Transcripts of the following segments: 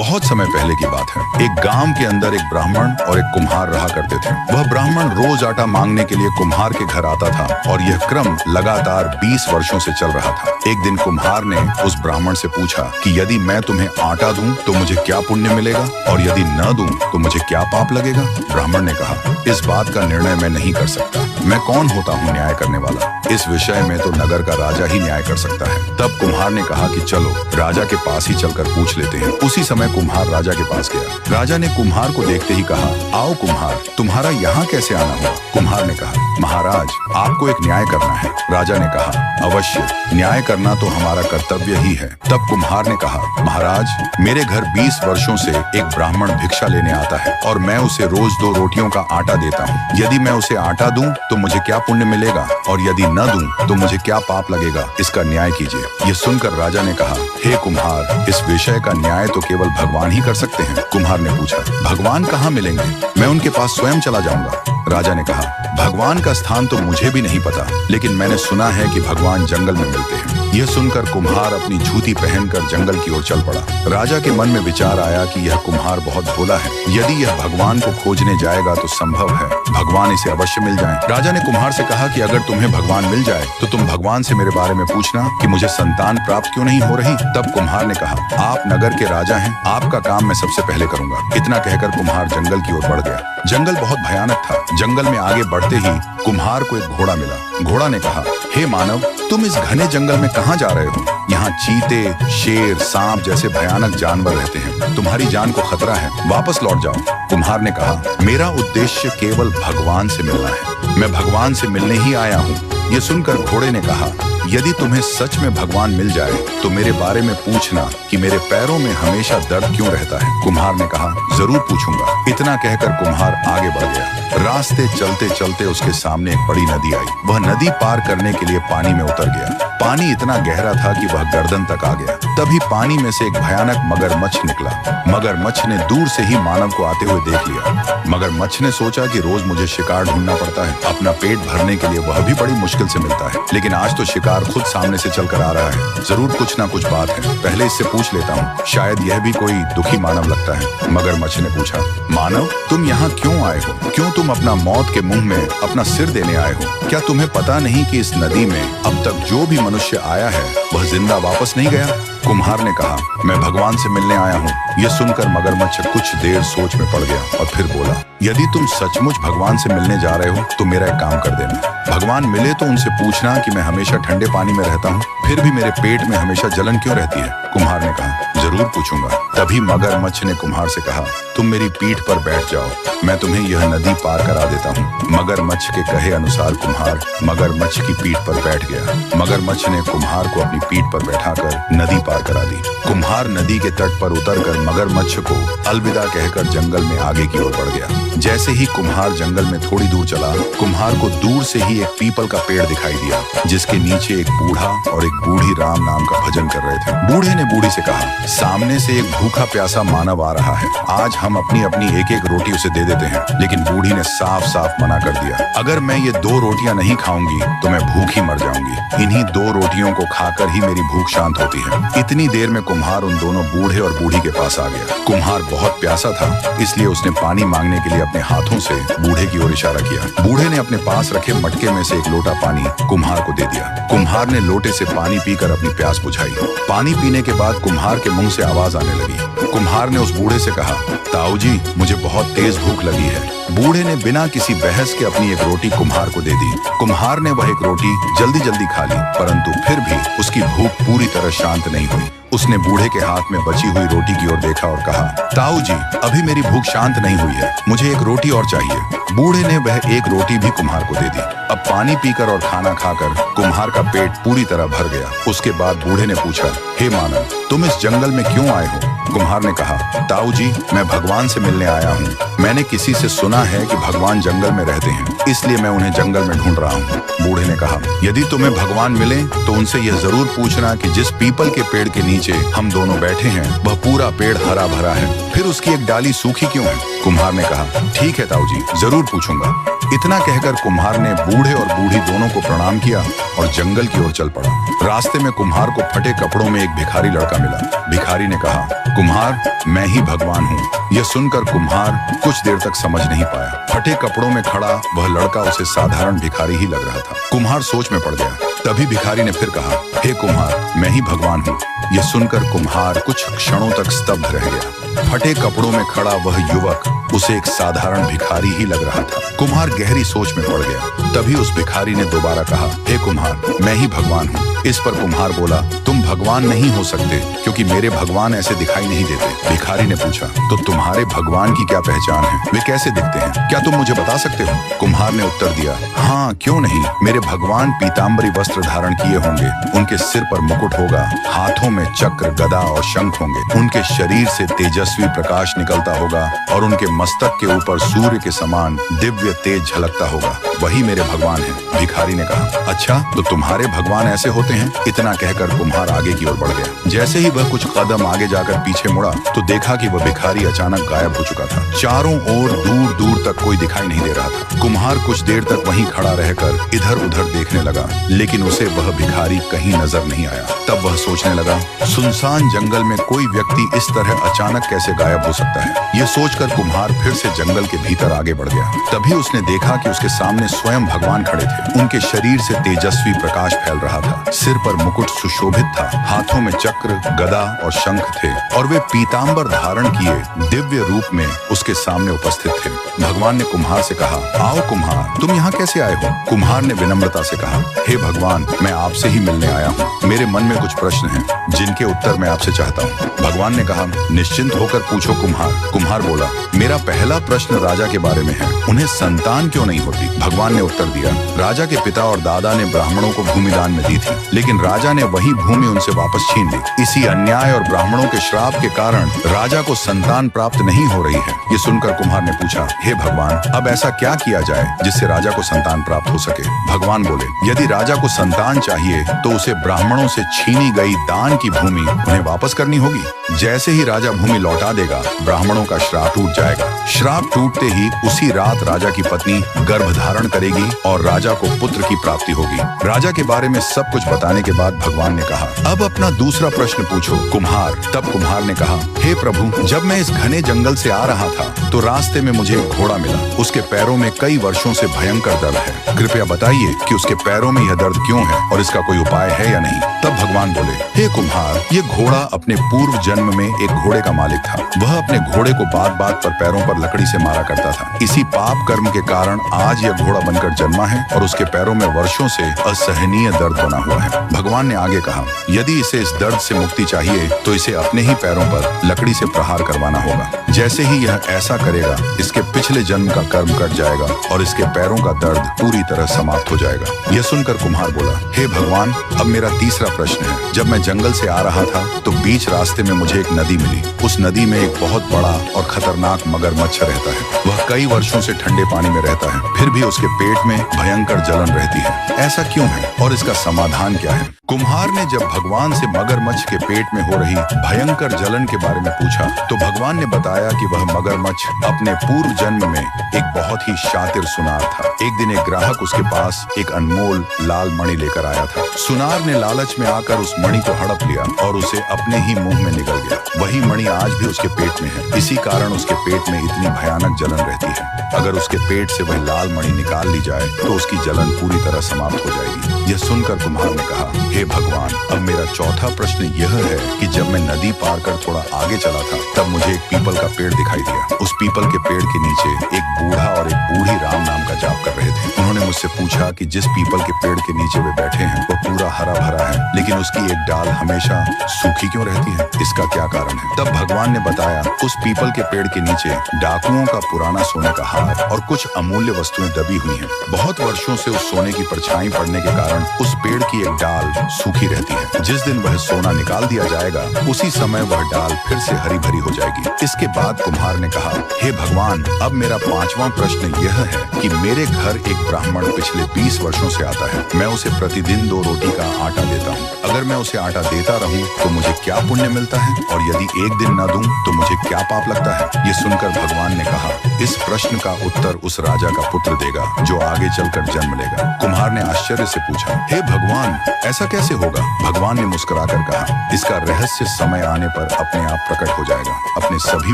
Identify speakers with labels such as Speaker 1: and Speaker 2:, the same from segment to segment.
Speaker 1: बहुत समय पहले की बात है। एक गांव के अंदर एक ब्राह्मण और एक कुम्हार रहा करते थे। वह ब्राह्मण रोज आटा मांगने के लिए कुम्हार के घर आता था और यह क्रम लगातार 20 वर्षों से चल रहा था। एक दिन कुम्हार ने उस ब्राह्मण से पूछा कि यदि मैं तुम्हें आटा दूं तो मुझे क्या पुण्य मिलेगा और यदि न दूं तो मुझे क्या पाप लगेगा। ब्राह्मण ने कहा, इस बात का निर्णय मैं नहीं कर सकता। मैं कौन होता हूँ न्याय करने वाला। इस विषय में तो नगर का राजा ही न्याय कर सकता है। तब कुम्हार ने कहा कि चलो राजा के पास ही चलकर पूछ लेते हैं। उसी समय कुम्हार राजा के पास गया। राजा ने कुम्हार को देखते ही कहा, आओ कुम्हार, तुम्हारा यहाँ कैसे आना हुआ। कुम्हार ने कहा, महाराज आपको एक न्याय करना है। राजा ने कहा, अवश्य, न्याय करना तो हमारा कर्तव्य ही है। तब कुम्हार ने कहा, महाराज मेरे घर 20 वर्षों से एक ब्राह्मण भिक्षा लेने आता है और मैं उसे रोज 2 रोटियों का आटा देता हूँ। यदि मैं उसे आटा दूं तो मुझे क्या पुण्य मिलेगा और यदि न दूं तो मुझे क्या पाप लगेगा। इसका न्याय कीजिए। यह सुनकर राजा ने कहा, हे कुम्हार, इस विषय का न्याय तो केवल भगवान ही कर सकते हैं। कुम्हार ने पूछा, भगवान कहाँ मिलेंगे, मैं उनके पास स्वयं चला जाऊंगा। राजा ने कहा, भगवान का स्थान तो मुझे भी नहीं पता, लेकिन मैंने सुना है कि भगवान जंगल में मिलते हैं। यह सुनकर कुम्हार अपनी जूती पहनकर जंगल की ओर चल पड़ा। राजा के मन में विचार आया कि यह कुम्हार बहुत भोला है। यदि यह भगवान को खोजने जाएगा तो संभव है भगवान इसे अवश्य मिल जाएं। राजा ने कुम्हार से कहा कि अगर तुम्हें भगवान मिल जाए तो तुम भगवान से मेरे बारे में पूछना कि मुझे संतान प्राप्त क्यों नहीं हो रही। तब कुम्हार ने कहा, आप नगर के राजा हैं, आपका काम मैं सबसे पहले करूंगा। इतना कहकर कुम्हार जंगल की ओर बढ़ गया। जंगल बहुत भयानक था। जंगल में आगे बढ़ते ही कुम्हार को एक घोड़ा मिला। घोड़ा ने कहा, हे मानव, तुम इस घने जंगल में कहाँ जा रहे हो। यहाँ चीते, शेर, सांप जैसे भयानक जानवर रहते हैं। तुम्हारी जान को खतरा है, वापस लौट जाओ। कुम्हार ने कहा, मेरा उद्देश्य केवल भगवान से मिलना है। मैं भगवान से मिलने ही आया हूँ। ये सुनकर घोड़े ने कहा, यदि तुम्हें सच में भगवान मिल जाए तो मेरे बारे में पूछना कि मेरे पैरों में हमेशा दर्द क्यों रहता है। कुम्हार ने कहा, जरूर पूछूंगा। इतना कहकर कुम्हार आगे बढ़ गया। रास्ते चलते चलते उसके सामने एक बड़ी नदी आई। वह नदी पार करने के लिए पानी में उतर गया। पानी इतना गहरा था कि वह गर्दन तक आ गया। तभी पानी में से एक भयानक मगरमच्छ निकला। मगरमच्छ ने दूर से ही मानव को आते हुए देख लिया। मगरमच्छ ने सोचा कि रोज मुझे शिकार ढूंढना पड़ता है, अपना पेट भरने के लिए वह भी बड़ी मुश्किल से मिलता है, लेकिन आज तो शिकार खुद सामने से चलकर आ रहा है। जरूर कुछ ना कुछ बात है, पहले इससे पूछ लेता हूँ, शायद यह भी कोई दुखी मानव लगता है। मगरमच्छ ने पूछा, मानव तुम यहाँ क्यों आए हो, क्यों तुम अपना मौत के मुंह में अपना सिर देने आए हो। क्या तुम्हें पता नहीं कि इस नदी में अब तक जो भी मनुष्य आया है वह जिंदा वापस नहीं गया। कुम्हार ने कहा, मैं भगवान से मिलने आया हूँ। यह सुनकर मगरमच्छ कुछ देर सोच में पड़ गया और फिर बोला, यदि तुम सचमुच भगवान से मिलने जा रहे हो तो मेरा एक काम कर देना। भगवान मिले तो उनसे पूछना कि मैं हमेशा ठंडे पानी में रहता हूँ, फिर भी मेरे पेट में हमेशा जलन क्यों रहती है। कुम्हार ने कहा, जरूर पूछूंगा। तभी मगरमच्छ ने कुम्हार से कहा, तुम मेरी पीठ पर बैठ जाओ, मैं तुम्हें यह नदी पार करा देता हूँ। मगरमच्छ के कहे अनुसार कुम्हार मगरमच्छ की पीठ पर बैठ गया। मगरमच्छ ने कुम्हार को अपनी पीठ पर बैठाकर नदी पार करा दी। कुम्हार नदी के तट पर उतरकर मगरमच्छ को अलविदा कहकर जंगल में आगे की ओर बढ़ गया। जैसे ही कुम्हार जंगल में थोड़ी दूर चला, कुम्हार को दूर से ही एक पीपल का पेड़ दिखाई दिया, जिसके नीचे एक बूढ़ा और एक बूढ़ी राम नाम का भजन कर रहे थे। बूढ़े ने बूढ़ी से कहा, सामने से एक भूखा प्यासा मानव आ रहा है, आज हम अपनी अपनी एक एक रोटी उसे दे देते हैं। लेकिन बूढ़ी ने साफ साफ मना कर दिया, अगर मैं ये 2 रोटियां नहीं खाऊंगी तो मैं भूखी मर जाऊंगी। इन्हीं 2 रोटियों को खाकर ही मेरी भूख शांत होती है। इतनी देर में कुम्हार उन दोनों बूढ़े और बूढ़ी के पास आ गया। कुम्हार बहुत प्यासा था, इसलिए उसने पानी मांगने के लिए अपने हाथों से बूढ़े की ओर इशारा किया। बूढ़े ने अपने पास रखे मटके में से एक लोटा पानी कुम्हार को दे दिया। कुम्हार ने लोटे से पानी पीकर अपनी प्यास बुझाई। पानी पीने के बाद कुम्हार के मुंह से आवाज आने लगी। कुम्हार ने उस बूढ़े से कहा, ताऊ जी, मुझे बहुत तेज भूख लगी है। बूढ़े ने बिना किसी बहस के अपनी एक रोटी कुम्हार को दे दी। कुम्हार ने वह एक रोटी जल्दी जल्दी खा ली, परंतु फिर भी उसकी भूख पूरी तरह शांत नहीं हुई। उसने बूढ़े के हाथ में बची हुई रोटी की ओर देखा और कहा, ताऊ जी, अभी मेरी भूख शांत नहीं हुई है, मुझे एक रोटी और चाहिए। बूढ़े ने वह एक रोटी भी कुम्हार को दे दी। अब पानी पीकर और खाना खाकर कुम्हार का पेट पूरी तरह भर गया। उसके बाद बूढ़े ने पूछा, हे मानव, तुम इस जंगल में क्यों आए हो। कुम्हार ने कहा, ताऊ जी, मैं भगवान से मिलने आया हूँ। मैंने किसी से सुना है कि भगवान जंगल में रहते हैं, इसलिए मैं उन्हें जंगल में ढूंढ रहा हूँ। बूढ़े ने कहा, यदि तुम्हें भगवान मिले तो उनसे यह जरूर पूछना कि जिस पीपल के पेड़ के नीचे हम दोनों बैठे हैं वह पूरा पेड़ हरा भरा है, फिर उसकी एक डाली सूखी क्यों है। कुम्हार ने कहा, ठीक है ताऊ जी, जरूर पूछूंगा। इतना कहकर कुम्हार ने बूढ़े और बूढ़ी दोनों को प्रणाम किया और जंगल की ओर चल पड़ा। रास्ते में कुम्हार को फटे कपड़ों में एक भिखारी लड़का मिला। भिखारी ने कहा, कुम्हार, मैं ही भगवान हूँ। यह सुनकर कुम्हार कुछ देर तक समझ नहीं पाया। फटे कपड़ों में खड़ा वह लड़का उसे साधारण भिखारी ही लग रहा था। कुम्हार सोच में पड़ गया। तभी भिखारी ने फिर कहा, हे कुम्हार, मैं ही भगवान हूँ। यह सुनकर कुम्हार कुछ क्षणों तक स्तब्ध रह गया। फटे कपड़ों में खड़ा वह युवक उसे एक साधारण भिखारी ही लग रहा था। कुम्हार गहरी सोच में पड़ गया। तभी उस भिखारी ने दोबारा कहा, हे कुम्हार, मैं ही भगवान हूँ। इस पर कुम्हार बोला, तुम भगवान नहीं हो सकते, क्योंकि मेरे भगवान ऐसे दिखाई नहीं देते। भिखारी ने पूछा, तो तुम्हारे भगवान की क्या पहचान है? वे कैसे दिखते हैं? क्या तुम मुझे बता सकते हो? कुम्हार ने उत्तर दिया, हाँ, क्यों नहीं। मेरे भगवान पीताम्बरी वस्त्र धारण किए होंगे। उनके सिर पर मुकुट होगा, हाथों में चक्र, गदा और शंख होंगे। उनके शरीर से तेजस्वी प्रकाश निकलता होगा और उनके मस्तक के ऊपर सूर्य के समान दिव्य तेज झलकता होगा। वही मेरे भगवान है। भिखारी ने कहा, अच्छा, तो तुम्हारे भगवान ऐसे होते हैं? इतना कहकर कुम्हार आगे की ओर बढ़ गया। जैसे ही वह कुछ कदम आगे जाकर पीछे मुड़ा तो देखा कि वह भिखारी अचानक गायब हो चुका था। चारों ओर दूर दूर तक कोई दिखाई नहीं दे रहा था। कुम्हार कुछ देर तक वहीं खड़ा रहकर इधर उधर देखने लगा, लेकिन उसे वह भिखारी कहीं नजर नहीं आया। तब वह सोचने लगा, सुनसान जंगल में कोई व्यक्ति इस तरह अचानक कैसे गायब हो सकता है। यह सोचकर कुम्हार फिर से जंगल के भीतर आगे बढ़ गया। तभी उसने देखा कि उसके सामने स्वयं भगवान खड़े थे। उनके शरीर से तेजस्वी प्रकाश फैल रहा था। सिर पर मुकुट सुशोभित था, हाथों में चक्र, गदा और शंख थे और वे पीताम्बर धारण किए दिव्य रूप में उसके सामने उपस्थित थे। भगवान ने कुम्हार से कहा, आओ कुम्हार, तुम यहाँ कैसे आए हो? कुम्हार ने विनम्रता से कहा, हे भगवान, मैं आपसे ही मिलने आया हूँ। मेरे मन में कुछ प्रश्न हैं जिनके उत्तर मैं आपसे चाहता हूँ। भगवान ने कहा, निश्चिंत होकर पूछो कुम्हार। कुम्हार बोला, मेरा पहला प्रश्न राजा के बारे में है। उन्हें संतान क्यों नहीं होती? भगवान ने उत्तर दिया, राजा के पिता और दादा ने ब्राह्मणों को भूमि दान में दी थी, लेकिन राजा ने वही भूमि उनसे वापस छीन ली। इसी अन्याय और ब्राह्मणों के श्राप के कारण राजा को संतान प्राप्त नहीं हो रही है। ये सुनकर कुम्हार ने पूछा, हे भगवान, अब ऐसा क्या किया जाए जिससे राजा को संतान प्राप्त हो सके? भगवान बोले, यदि राजा को संतान चाहिए तो उसे ब्राह्मणों से छीनी गई दान की भूमि उन्हें वापस करनी होगी। जैसे ही राजा भूमि लौटा देगा, ब्राह्मणों का श्राप टूट जाएगा। श्राप टूटते ही उसी रात राजा की पत्नी गर्भ धारण करेगी और राजा को पुत्र की प्राप्ति होगी। राजा के बारे में सब कुछ बताने के बाद भगवान ने कहा, अब अपना दूसरा प्रश्न पूछो कुम्हार। तब कुम्हार ने कहा, हे प्रभु, जब मैं इस घने जंगल से आ रहा था तो रास्ते में मुझे एक घोड़ा मिला। उसके पैरों में कई वर्षों से भयंकर दर्द है। कृपया बताइए कि उसके पैरों में यह दर्द क्यों है और इसका कोई उपाय है या नहीं? तब भगवान बोले, हे कुम्हार, ये घोड़ा अपने पूर्व जन्म में एक घोड़े का मालिक था। वह अपने घोड़े को बात बात पर पैरों पर लकड़ी से मारा करता था। इसी पाप कर्म के कारण आज यह घोड़ा बनकर जन्मा है और उसके पैरों में वर्षों से असहनीय दर्द बना हुआ है। भगवान ने आगे कहा, यदि इसे इस दर्द से मुक्ति चाहिए तो इसे अपने ही पैरों पर लकड़ी से प्रहार करवाना होगा। जैसे ही यह ऐसा करेगा, इसके पिछले जन्म का कर्म कट जाएगा और इसके पैरों का दर्द पूरी तरह समाप्त हो जाएगा। यह सुनकर कुम्हार बोला, हे भगवान, अब मेरा तीसरा प्रश्न है। जब मैं जंगल से आ रहा था तो बीच रास्ते में मुझे एक नदी मिली। उस नदी में एक बहुत बड़ा और खतरनाक मगरमच्छ रहता है। वह कई वर्षों से ठंडे पानी में रहता है, फिर भी उसके पेट में भयंकर जलन रहती है। ऐसा क्यों है और इसका समाधान क्या है? कुम्हार ने जब भगवान से मगरमच्छ के पेट में हो रही भयंकर जलन के बारे में पूछा तो भगवान ने बताया कि वह मगरमच्छ अपने पूर्व जन्म में एक बहुत ही शातिर सुनार था। एक दिन एक ग्राहक उसके पास एक अनमोल लाल मणि लेकर आया था। सुनार ने लालच में आकर उस मणि को हड़प लिया और उसे अपने ही मुंह में निगल गया। वही मणि आज भी उसके पेट में है। इसी कारण उसके पेट में इतनी भयानक जलन रहती है। अगर उसके पेट से वह लाल मणि निकाल ली जाए तो उसकी जलन पूरी तरह समाप्त हो जाएगी। यह सुनकर कुम्हार ने कहा, हे भगवान, अब मेरा चौथा प्रश्न यह है कि जब मैं नदी पार कर थोड़ा आगे चला था तब मुझे एक पीपल का पेड़ दिखाई दिया। उस पीपल के पेड़ के नीचे एक बूढ़ा और एक बूढ़ी राम नाम का जाप कर रहे थे। उन्होंने मुझसे पूछा कि जिस पीपल के पेड़ के नीचे वे बैठे हैं वह पूरा हरा भरा है, लेकिन उसकी एक डाल हमेशा सूखी क्यों रहती है? इसका क्या कारण है? तब भगवान ने बताया, उस पीपल के पेड़ के नीचे डाकुओं का पुराना सोने का हार और कुछ अमूल्य वस्तुएं दबी हुई हैं। बहुत वर्षों से उस सोने की परछाई पड़ने के कारण उस पेड़ की एक डाल सूखी रहती है। जिस दिन वह सोना निकाल दिया जाएगा उसी समय वह डाल फिर से हरी भरी हो जाएगी। इसके बाद कुम्हार ने कहा, हे भगवान, अब मेरा पांचवा प्रश्न यह है कि मेरे घर एक ब्राह्मण पिछले 20 वर्षों से आता है। मैं उसे प्रतिदिन 2 रोटी का आटा देता हूँ। अगर मैं उसे आटा देता रहूं तो मुझे क्या पुण्य मिलता है और यदि एक दिन न दूं तो मुझे क्या पाप लगता है? ये सुनकर भगवान ने कहा, इस प्रश्न का उत्तर उस राजा का पुत्र देगा जो आगे चलकर जन्म लेगा। कुम्हार ने आश्चर्य से पूछा, पूछा, हे भगवान, ऐसा कैसे होगा? भगवान ने मुस्कुराकर कहा, इसका रहस्य समय आने पर अपने आप प्रकट हो जाएगा। अपने सभी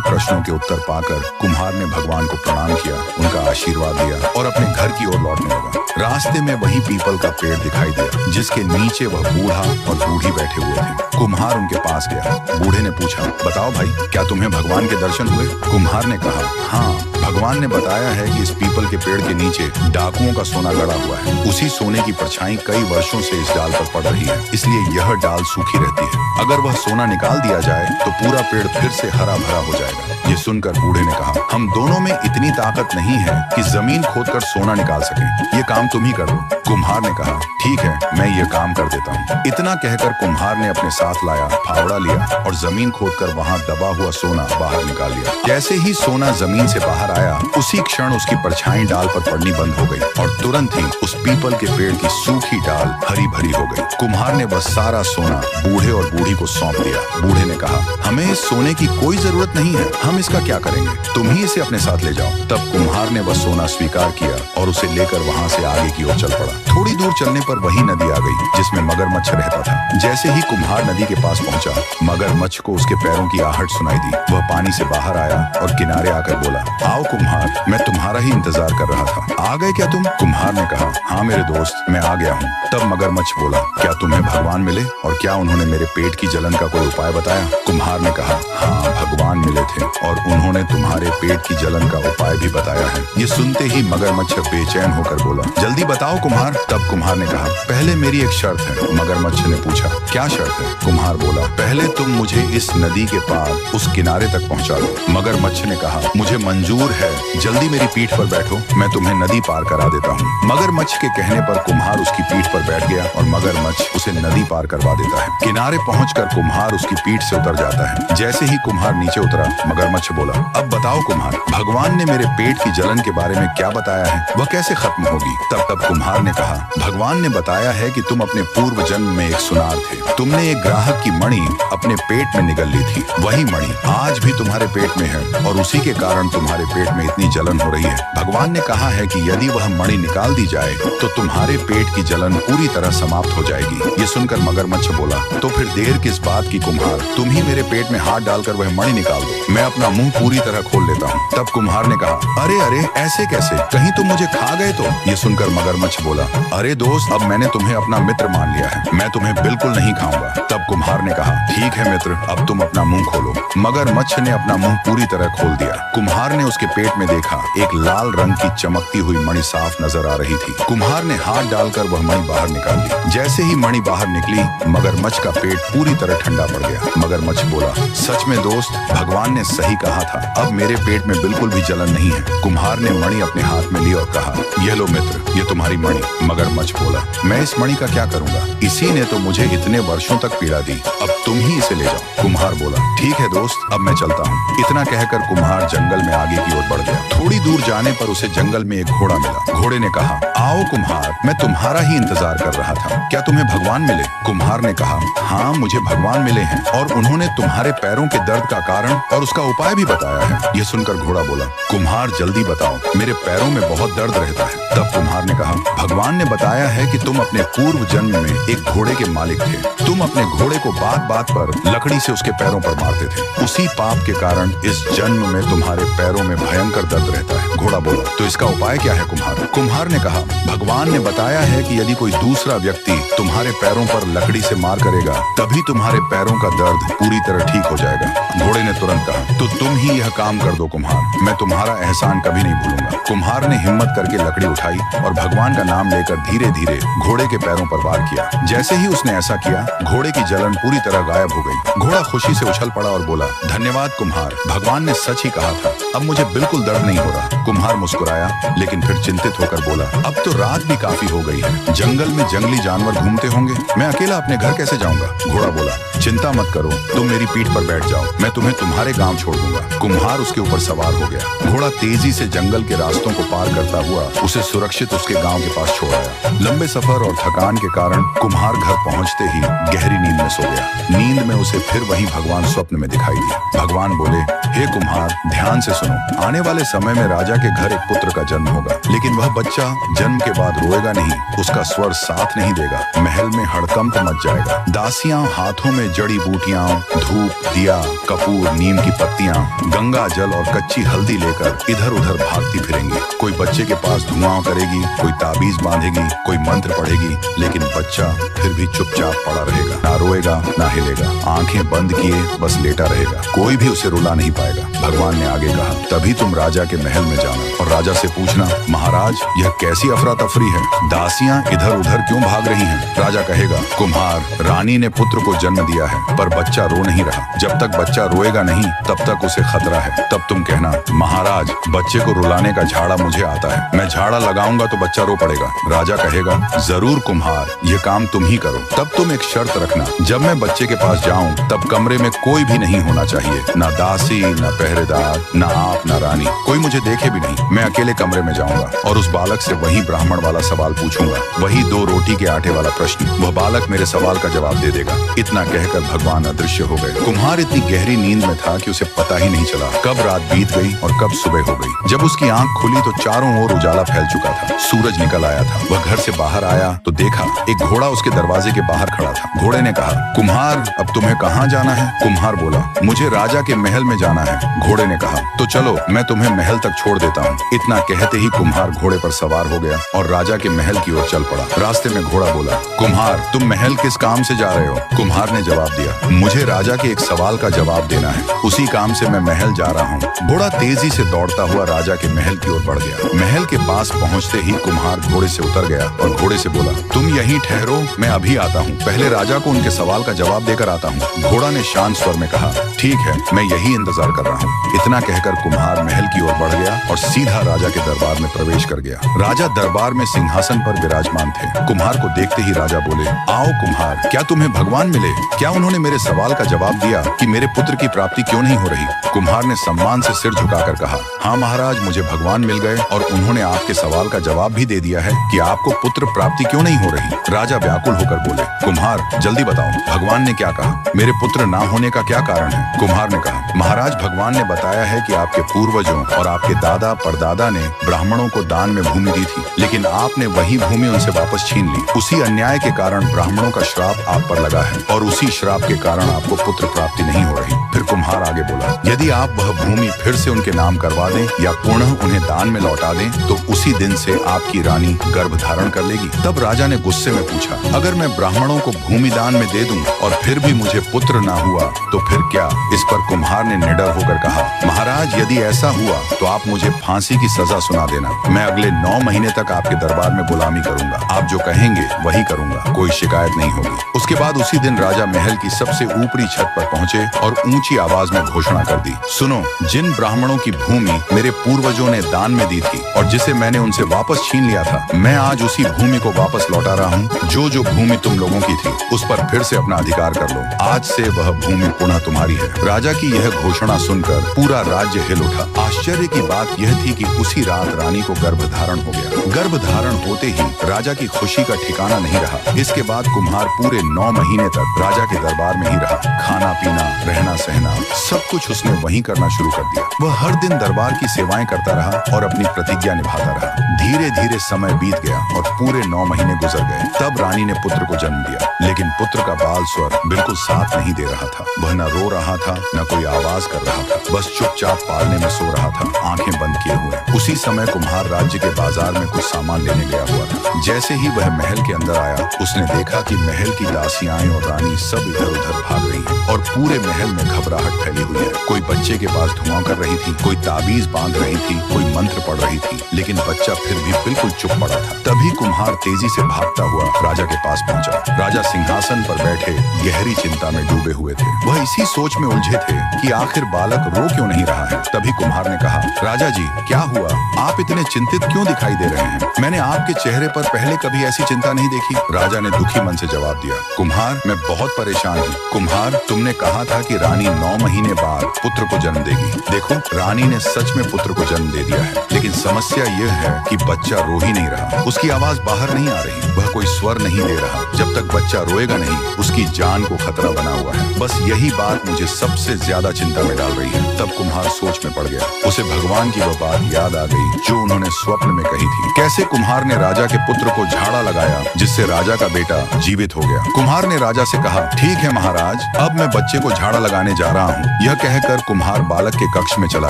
Speaker 1: प्रश्नों के उत्तर पाकर कुम्हार ने भगवान को प्रणाम किया, उनका आशीर्वाद दिया और अपने घर की ओर लौटने लगा। रास्ते में वही पीपल का पेड़ दिखाई दिया, जिसके नीचे वह बूढ़ा और बूढ़ी बैठे हुए थे। कुम्हार उनके पास गया। बूढ़े ने पूछा, बताओ भाई, क्या तुम्हें भगवान के दर्शन हुए? कुम्हार ने कहा, हाँ, भगवान ने बताया है कि इस पीपल के पेड़ के नीचे डाकुओं का सोना गड़ा हुआ है। उसी सोने की परछाई कई वर्षों से इस डाल पर पड़ रही है, इसलिए यह डाल सूखी रहती है। अगर वह सोना निकाल दिया जाए तो पूरा पेड़ फिर से हरा भरा हो जाएगा। ये सुनकर बूढ़े ने कहा, हम दोनों में इतनी ताकत नहीं है कि जमीन खोदकर सोना निकाल सकें। ये काम तुम ही कर दो। कुम्हार ने कहा, ठीक है, मैं ये काम कर देता हूँ। इतना कहकर कुम्हार ने अपने साथ लाया फावड़ा लिया और जमीन खोदकर वहाँ दबा हुआ सोना बाहर निकाल लिया। जैसे ही सोना जमीन से बाहर आया, उसी क्षण उसकी परछाई डाल पर पड़नी बंद हो गई और तुरंत ही उस पीपल के पेड़ की सूखी डाल हरी भरी हो गई। कुम्हार ने वह सारा सोना बूढ़े और बूढ़ी को सौंप दिया। बूढ़े ने कहा, हमें इस सोने की कोई जरूरत नहीं है, हम इसका क्या करेंगे? तुम ही इसे अपने साथ ले जाओ। तब कुम्हार ने वह सोना स्वीकार किया और उसे लेकर वहाँ से आगे की ओर चल पड़ा। थोड़ी दूर चलने पर वही नदी आ गई जिसमें मगरमच्छ रहता था। जैसे ही कुम्हार नदी के पास पहुंचा, मगरमच्छ को उसके पैरों की आहट सुनाई दी। वह पानी से बाहर आया और किनारे आकर बोला, आओ कुम्हार, मैं तुम्हारा ही इंतजार कर रहा था। आ गए क्या तुम? कुम्हार ने कहा, हाँ मेरे दोस्त, मैं आ गया हूँ। तब मगरमच्छ बोला, क्या तुम्हें भगवान मिले और क्या उन्होंने मेरे पेट की जलन का कोई उपाय बताया? कुम्हार ने कहा, हाँ, भगवान मिले थे और उन्होंने तुम्हारे पेट की जलन का उपाय भी बताया है। ये सुनते ही मगरमच्छ बेचैन होकर बोला, जल्दी बताओ कुम्हार। तब कुम्हार ने कहा, पहले मेरी एक शर्त है। मगरमच्छ ने पूछा, क्या शर्त है? कुम्हार बोला, पहले तुम मुझे इस नदी के पार उस किनारे तक पहुंचा दो। मगरमच्छ ने कहा, मुझे मंजूर है, जल्दी मेरी पीठ पर बैठो, मैं तुम्हें नदी पार करा देता हूँ। मगरमच्छ के कहने पर कुम्हार उसकी पीठ पर बैठ गया और मगरमच्छ उसे नदी पार करवा देता है। किनारे पहुंचकर कुम्हार उसकी पीठ से उतर जाता है। जैसे ही कुम्हार नीचे उतरा, मगरमच्छ बोला, अब बताओ कुम्हार, भगवान ने मेरे पेट की जलन के बारे में क्या बताया है? वह कैसे खत्म होगी? तब कुम्हार ने कहा, भगवान ने बताया है कि तुम अपने पूर्व जन्म में एक सुनार थे। तुमने एक ग्राहक की मणि अपने पेट में निगल ली थी। वही मणि आज भी तुम्हारे पेट में है और उसी के कारण तुम्हारे पेट में इतनी जलन हो रही है। भगवान ने कहा है कि यदि वह मणि निकाल दी जाए तो तुम्हारे पेट की जलन पूरी तरह समाप्त हो जाएगी। ये सुनकर मगरमच्छ बोला, तो फिर देर किस बात की कुम्हार, तुम ही मेरे पेट में हाथ डालकर वह मणि निकाल दो, मैं अपना मुंह पूरी तरह खोल लेता हूँ। तब कुम्हार ने कहा, अरे अरे, ऐसे कैसे, कहीं तुम मुझे खा गए तो? ये सुनकर मगरमच्छ बोला, अरे दोस्त, अब मैंने तुम्हें अपना मित्र मान लिया है, मैं तुम्हें बिल्कुल नहीं खाऊंगा। तब कुम्हार ने कहा, ठीक है मित्र, अब तुम अपना मुंह खोलो। मगरमच्छ ने अपना मुंह पूरी तरह खोल दिया। कुम्हार ने उसके पेट में देखा, एक लाल रंग की चमकती हुई मणि साफ नजर आ रही थी। कुम्हार ने हाथ डालकर वह मणि बाहर निकाल ली। जैसे ही मणि बाहर निकली, मगरमच्छ का पेट पूरी तरह ठंडा पड़ गया। मगरमच्छ बोला, सच में दोस्त, भगवान ने सही कहा था, अब मेरे पेट में बिल्कुल भी जलन नहीं है। कुम्हार ने मणि अपने हाथ में ली और कहा, ये लो मित्र, ये तुम्हारी मणि। मगरमच्छ बोला, मैं इस मणि का क्या करूंगा? इसी ने तो मुझे इतने वर्षों तक पीड़ा दी, अब तुम ही इसे ले जाओ। कुम्हार बोला, ठीक है दोस्त, अब मैं चलता हूँ। इतना कहकर कुम्हार जंगल में आगे की ओर बढ़ गया। थोड़ी दूर जाने पर उसे जंगल में एक घोड़ा मिला। घोड़े ने कहा, आओ कुम्हार, मैं तुम्हारा ही इंतजार कर रहा था, क्या तुम्हें भगवान मिले? कुम्हार ने कहा, हाँ, मुझे भगवान मिले हैं और उन्होंने तुम्हारे पैरों के दर्द का कारण और उसका उपाय भी बताया है। यह सुनकर घोड़ा बोला, कुम्हार जल्दी बताओ, मेरे पैरों में बहुत दर्द रहता है। तब कुम्हार ने कहा, भगवान ने बताया है कि तुम अपने पूर्व जन्म में एक घोड़े के मालिक थे। तुम अपने घोड़े को बात बात पर लकड़ी से उसके पैरों पर मारते थे। उसी पाप के कारण इस जन्म में तुम्हारे पैरों में भयंकर दर्द रहता है। घोड़ा बोला, तो इसका उपाय क्या है कुम्हार? कुम्हार ने कहा, भगवान ने बताया है कि यदि कोई दूसरा व्यक्ति तुम्हारे पैरों पर लकड़ी से मार करेगा, तभी तुम्हारे पैरों का दर्द पूरी तरह ठीक हो जाएगा। घोड़े ने तुरंत कहा, तो तुम ही यह काम कर दो कुम्हार, मैं तुम्हारा एहसान कभी नहीं भूलूंगा। कुम्हार ने हिम्मत करके लकड़ी उठाई और भगवान का नाम लेकर धीरे धीरे घोड़े के पैरों पर वार किया। जैसे ही उसने ऐसा किया, घोड़े की जलन पूरी तरह गायब हो गई। घोड़ा खुशी से उछल पड़ा और बोला, धन्यवाद कुम्हार, भगवान ने सच ही कहा था, अब मुझे बिल्कुल दर्द नहीं हो रहा। कुम्हार मुस्कुराया, लेकिन फिर चिंतित होकर बोला, अब तो रात भी काफी हो गई है, जंगल में जंगली जानवर घूमते होंगे, मैं अकेला अपने घर कैसे जाऊंगा? घोड़ा बोला, चिंता मत करो, तुम मेरी पीठ पर बैठ जाओ, मैं तुम्हें तुम्हारे गांव छोड़ दूंगा। कुम्हार उसके ऊपर सवार हो गया। घोड़ा तेजी से जंगल के रास्तों को पार करता हुआ उसे सुरक्षित उसके गांव के पास छोड़ आया। लंबे सफर और थकान के कारण कुम्हार घर पहुंचते ही गहरी नींद में सो गया। नींद में उसे फिर वही भगवान स्वप्न में दिखाई दिए। भगवान बोले, हे कुम्हार, ध्यान से सुनो, आने वाले समय में राजा के घर एक पुत्र का जन्म होगा, लेकिन वह बच्चा जन्म के बाद रोएगा नहीं, उसका स्वर साथ नहीं देगा, महल में हड़कंप मच जाएगा। दासियां हाथों में जड़ी बूटियां, धूप, दिया, कपूर, नीम की पत्तियां, गंगा जल और कच्ची हल्दी लेकर इधर उधर भागती फिरेंगी। कोई बच्चे के पास धुआं करेगी, कोई ताबीज बांधेगी, कोई मंत्र पढ़ेगी, लेकिन बच्चा फिर भी चुपचाप पड़ा रहेगा, ना रोएगा ना हिलेगा, आंखें बंद किए बस लेटा रहेगा, कोई भी उसे रुला नहीं पाएगा। भगवान ने आगे कहा, तभी तुम राजा के महल में जाना और राजा से पूछना, महाराज यह कैसी अफरा तफरी है, दासियां इधर उधर क्यों भाग रही हैं? राजा कहेगा, कुम्हार, रानी ने पुत्र को जन्म दिया है पर बच्चा रो नहीं रहा, जब तक बच्चा रोएगा नहीं तब तक उसे खतरा है। तब तुम कहना, महाराज बच्चे को रुलाने का झाड़ा मुझे आता है, मैं झाड़ा लगाऊंगा तो बच्चा रो पड़ेगा। राजा कहेगा, जरूर कुम्हार, यह काम तुम ही करो। तब तुम एक शर्त रखना, जब मैं बच्चे के पास जाऊं तब कमरे में कोई भी नहीं होना चाहिए, ना दासी, ना पहरेदार, ना आप, ना रानी, कोई मुझे देखे भी नहीं। मैं अकेले कमरे में जाऊंगा और उस बालक से वही ब्राह्मण वाला सवाल पूछूंगा, वही 2 रोटी के आटे वाला प्रश्न। वह बालक मेरे सवाल का जवाब दे देगा। इतना कहकर भगवान अदृश्य हो गए। कुम्हार इतनी गहरी नींद में था कि उसे पता ही नहीं चला कब रात बीत गई और कब सुबह हो गई। जब उसकी आंख खुली तो चारों ओर उजाला फैल चुका था, सूरज निकल आया था। वह घर से बाहर आया तो देखा एक घोड़ा उसके दरवाजे के बाहर खड़ा था। घोड़े ने कहा, कुम्हार अब तुम्हें कहाँ जाना है? कुम्हार बोला, मुझे राजा के महल में जाना है। घोड़े ने कहा, तो चलो मैं तुम्हें महल तक छोड़ देता हूँ। इतना कहते ही कुम्हार घोड़े पर सवार हो गया और राजा के महल की ओर चल पड़ा। रास्ते में घोड़ा बोला, कुम्हार तुम महल किस काम से जा रहे हो? कुम्हार ने जवाब दिया, मुझे राजा के एक सवाल का जवाब देना है, उसी काम से मैं महल जा रहा हूँ। घोड़ा तेजी से दौड़ता हुआ राजा के महल की ओर बढ़ गया। महल के पास पहुँचते ही कुम्हार घोड़े से उतर गया और घोड़े से बोला, तुम यहीं ठहरो, मैं अभी आता हूँ, पहले राजा को उनके सवाल का जवाब देकर आता हूँ। घोड़ा ने शांत स्वर में कहा, ठीक है, मैं यही इंतजार कर रहा हूँ। इतना कहकर कुम्हार महल की ओर बढ़ गया और सीधा राजा के दरबार में प्रवेश कर गया। राजा दरबार में सिंहासन पर विराजमान थे। कुम्हार को देखते ही राजा बोले, आओ कुम्हार, क्या तुम्हें भगवान मिले? क्या उन्होंने मेरे सवाल का जवाब दिया कि मेरे पुत्र की प्राप्ति क्यों नहीं हो रही? कुम्हार ने सम्मान से सिर झुकाकर कहा, हाँ महाराज, मुझे भगवान मिल गए और उन्होंने आपके सवाल का जवाब भी दे दिया है कि आपको पुत्र प्राप्ति क्यों नहीं हो रही। राजा व्याकुल होकर बोले, कुम्हार जल्दी बताओ, भगवान ने क्या कहा? मेरे पुत्र ना होने का क्या कारण है? कुम्हार ने कहा, महाराज भगवान ने बताया है कि आपके पूर्वजों और आपके दादा परदादा ने ब्राह्मणों को दान में भूमि दी थी, लेकिन आपने वही भूमि उनसे वापस छीन ली। उसी अन्याय के कारण ब्राह्मणों का श्राप आप पर लगा है और उसी श्राप के कारण आपको पुत्र प्राप्ति नहीं हो रही। फिर कुम्हार आगे बोला, यदि आप वह भूमि फिर से उनके नाम करवा दें या पुनः उन्हें दान में लौटा दें तो उसी दिन से आपकी रानी गर्भ धारण कर लेगी। तब राजा ने गुस्से में पूछा, अगर मैं ब्राह्मणों को भूमि दान में दे दूं और फिर भी मुझे पुत्र ना हुआ तो फिर क्या? इस पर कुम्हार ने निडर होकर कहा, महाराज यदि ऐसा हुआ तो आप मुझे फांसी की सजा सुना देना, मैं अगले 9 महीने तक आपके दरबार में गुलामी करूंगा, आप जो कहेंगे वही करूंगा, कोई शिकायत नहीं होगी। उसके बाद उसी दिन राजा महल की सबसे ऊपरी छत पर पहुंचे और ऊंची आवाज में घोषणा कर दी, सुनो, जिन ब्राह्मणों की भूमि मेरे पूर्वजों ने दान में दी थी और जिसे मैंने उनसे वापस छीन लिया था, मैं आज उसी भूमि को वापस लौटा रहा हूँ। जो भूमि तुम लोगों की थी उस पर फिर से अपना अधिकार कर लो, आज से वह भूमि पुनः तुम्हारी है। राजा की यह घोषणा सुनकर पूरा राज्य हिल उठा। आश्चर्य की बात यह थी कि उसी रात रानी को गर्भ धारण हो गया। गर्भ धारण होते ही राजा की खुशी का ठिकाना नहीं रहा। इसके बाद कुम्हार पूरे 9 महीने तक राजा के दरबार में ही रहा। खाना पीना, रहना सहना, सब कुछ उसने वहीं करना शुरू कर दिया। वह हर दिन दरबार की सेवाएं करता रहा और अपनी प्रतिज्ञा निभाता रहा। धीरे धीरे समय बीत गया और पूरे 9 महीने गुजर गए। तब रानी ने पुत्र को जन्म दिया, लेकिन पुत्र का बाल स्वर बिल्कुल साथ नहीं दे रहा था। वह न रो रहा था न कोई आवाज कर रहा था, बस चुपचाप पालने में सो रहा था, आंखें बंद किए हुए। उसी समय कुम्हार राज्य के बाजार में कुछ सामान लेने गया हुआ था। जैसे ही वह महल के अंदर आया, उसने देखा कि महल की दासियां और रानी सब इधर उधर भाग रही हैं और पूरे महल में घबराहट फैली हुई है। कोई बच्चे के पास धुआं कर रही थी, कोई ताबीज बांध रही थी, कोई मंत्र पढ़ रही थी, लेकिन बच्चा फिर भी बिल्कुल चुप पड़ा था। तभी कुम्हार तेजी से भागता हुआ राजा के पास पहुंचा। राजा सिंहासन पर बैठे गहरी चिंता में डूबे हुए थे। वह इसी सोच में उलझे थे कि आखिर बालक रो क्यों नहीं रहा है। तभी कुम्हार ने कहा, राजा जी क्या हुआ? आप इतने चिंतित क्यों दिखाई दे रहे हैं? मैंने आपके चेहरे पर पहले कभी ऐसी चिंता नहीं देखी। राजा ने दुखी मन से जवाब दिया, कुम्हार मैं बहुत परेशान हूँ। कुम्हार तुमने कहा था कि रानी 9 महीने बाद पुत्र को जन्म देगी। देखो रानी ने सच में पुत्र को जन्म दे दिया है, लेकिन समस्या यह है कि बच्चा रो ही नहीं रहा। उसकी आवाज बाहर नहीं आ रही, वह कोई स्वर नहीं दे रहा। जब तक बच्चा रोएगा नहीं, उसकी जान को खतरा बना हुआ है। बस यही बात मुझे सबसे ज्यादा चिंता में डाल रही है। तब कुम्हार सोच में पड़ गया। उसे भगवान की वह बात याद आ गई जो उन्होंने स्वप्न में कही थी। कैसे कुम्हार ने राजा के पुत्र को झाड़ा लगाया जिससे राजा का बेटा जीवित हो गया। कुम्हार ने राजा से कहा, ठीक है महाराज, अब मैं बच्चे को झाड़ा लगाने जा रहा हूँ। यह कहकर कुम्हार बालक के कक्ष में चला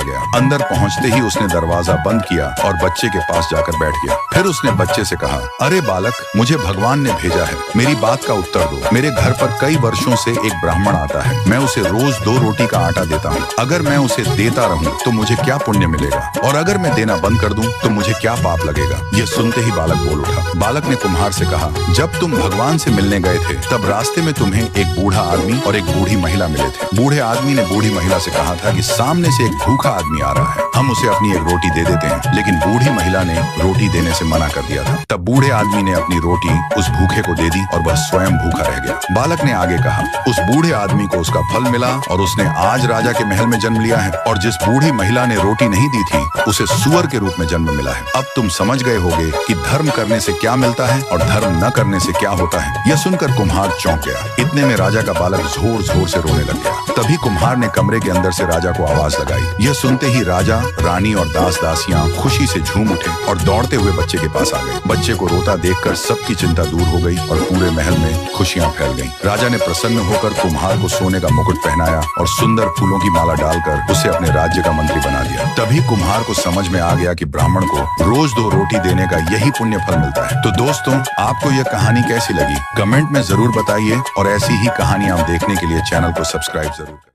Speaker 1: गया। अंदर पहुँचते ही उसने दरवाजा बंद किया और बच्चे के पास जाकर बैठ गया। फिर उसने बच्चे से कहा, अरे बालक, मुझे भगवान ने भेजा है, मेरी बात का उत्तर दो। मेरे घर पर कई वर्षों से एक ब्राह्मण आता है, मैं उसे रोज 2 रोटी का आटा देता हूँ। अगर मैं उसे देता रहूं तो मुझे क्या पुण्य मिलेगा, और अगर मैं देना बंद कर दूं तो मुझे क्या पाप लगेगा। यह सुनते ही बालक बोल उठा। बालक ने कुम्हार से कहा, जब तुम भगवान से मिलने गए थे तब रास्ते में तुम्हें एक बूढ़ा आदमी और एक बूढ़ी महिला मिले थे। बूढ़े आदमी ने बूढ़ी महिला से कहा था कि सामने से एक भूखा आदमी आ रहा है, हम उसे अपनी एक रोटी दे देते हैं। लेकिन बूढ़ी महिला ने रोटी देने से मना कर दिया था। तब बूढ़े आदमी ने अपनी रोटी उस भूखे को दे दी और वह स्वयं भूखा रह गया। बालक ने आगे कहा, उस बूढ़े आदमी को उसका फल मिला और उसने आज राजा के महल में जन्म लिया है, और जिस बूढ़ी महिला ने रोटी नहीं दी थी उसे सुअर के रूप में जन्म मिला है। अब तुम समझ गए होगे कि धर्म करने से क्या मिलता है और धर्म न करने से क्या होता है। यह सुनकर कुम्हार चौंक गया। इतने में राजा का बालक जोर जोर से रोने लग गया। तभी कुम्हार ने कमरे के अंदर से राजा को आवाज लगाई। यह सुनते ही राजा, रानी और दास दासियां खुशी से झूम उठे और दौड़ते हुए बच्चे के पास आ गए। बच्चे को रोता देखकर सबकी चिंता दूर हो गई और पूरे महल में खुशियां फैल गईं। राजा ने प्रसन्न होकर कुम्हार को सोने का मुकुट पहनाया और सुंदर फूलों की माला डालकर उसे अपने राज्य का मंत्री बना दिया। तभी कुम्हार को समझ में आ गया कि ब्राह्मण को रोज 2 रोटी देने का यही पुण्य फल मिलता है। तो दोस्तों, आपको यह कहानी कैसी लगी कमेंट में जरूर बताइए, और ऐसी ही कहानियां देखने के लिए चैनल को सब्सक्राइब जरूर करें।